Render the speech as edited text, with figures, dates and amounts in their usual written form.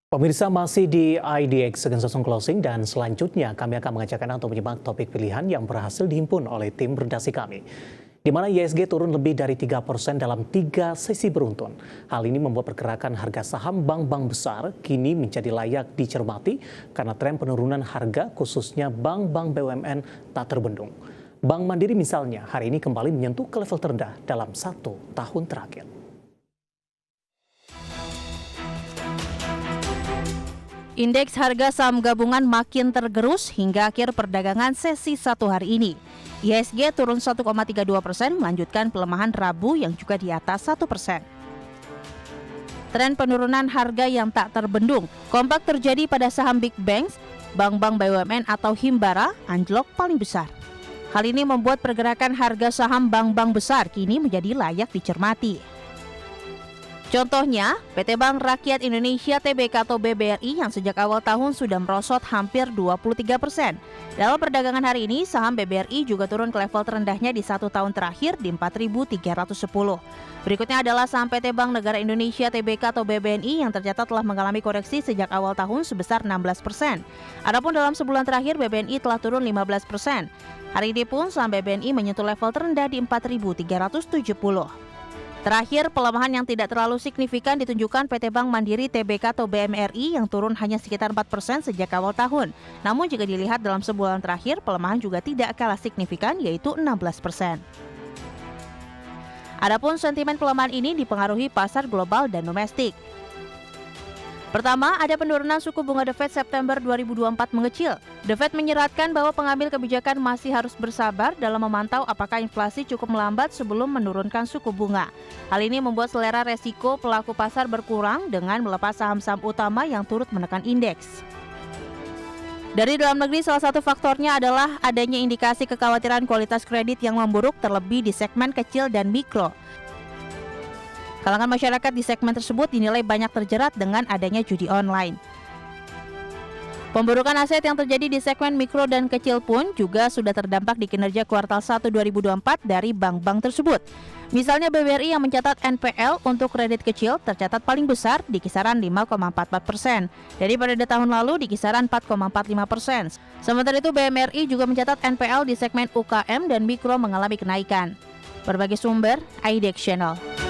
Pemirsa masih di IDX Second Session Closing dan selanjutnya kami akan mengajak Anda untuk menyimak topik pilihan yang berhasil dihimpun oleh tim redaksi kami. Di mana ISG turun lebih dari 3% dalam 3 sesi beruntun. Hal ini membuat pergerakan harga saham bank-bank besar kini menjadi layak dicermati karena tren penurunan harga khususnya bank-bank BUMN tak terbendung. Bank Mandiri misalnya hari ini kembali menyentuh ke level terendah dalam 1 tahun terakhir. Indeks harga saham gabungan makin tergerus hingga akhir perdagangan sesi 1 hari ini. ISG turun 1,32%, melanjutkan pelemahan Rabu yang juga di atas 1%. Tren penurunan harga yang tak terbendung kompak terjadi pada saham Big Banks, bank-bank BUMN atau Himbara anjlok paling besar. Hal ini membuat pergerakan harga saham bank-bank besar kini menjadi layak dicermati. Contohnya, PT Bank Rakyat Indonesia (TBK) atau BBRI yang sejak awal tahun sudah merosot hampir 23%. Dalam perdagangan hari ini, saham BBRI juga turun ke level terendahnya di 1 tahun terakhir di 4.310. Berikutnya adalah saham PT Bank Negara Indonesia (TBK) atau BBNI yang tercatat telah mengalami koreksi sejak awal tahun sebesar 16%. Adapun dalam sebulan terakhir, BBNI telah turun 15%. Hari ini pun saham BBNI menyentuh level terendah di 4.370. Terakhir, pelemahan yang tidak terlalu signifikan ditunjukkan PT Bank Mandiri (TBK) atau BMRI yang turun hanya sekitar 4% sejak awal tahun. Namun jika dilihat dalam sebulan terakhir, pelemahan juga tidak kalah signifikan yaitu 16%. Adapun sentimen pelemahan ini dipengaruhi pasar global dan domestik. Pertama, ada penurunan suku bunga The Fed September 2024 mengecil. The Fed menyeratkan bahwa pengambil kebijakan masih harus bersabar dalam memantau apakah inflasi cukup melambat sebelum menurunkan suku bunga. Hal ini membuat selera resiko pelaku pasar berkurang dengan melepas saham-saham utama yang turut menekan indeks. Dari dalam negeri, salah satu faktornya adalah adanya indikasi kekhawatiran kualitas kredit yang memburuk terlebih di segmen kecil dan mikro. Kalangan masyarakat di segmen tersebut dinilai banyak terjerat dengan adanya judi online. Pemburukan aset yang terjadi di segmen mikro dan kecil pun juga sudah terdampak di kinerja kuartal 1 2024 dari bank-bank tersebut. Misalnya BBRI yang mencatat NPL untuk kredit kecil tercatat paling besar di kisaran 5,44%. Dari pada tahun lalu di kisaran 4,45%. Sementara itu BMRI juga mencatat NPL di segmen UKM dan mikro mengalami kenaikan. Berbagai sumber, IDX Channel.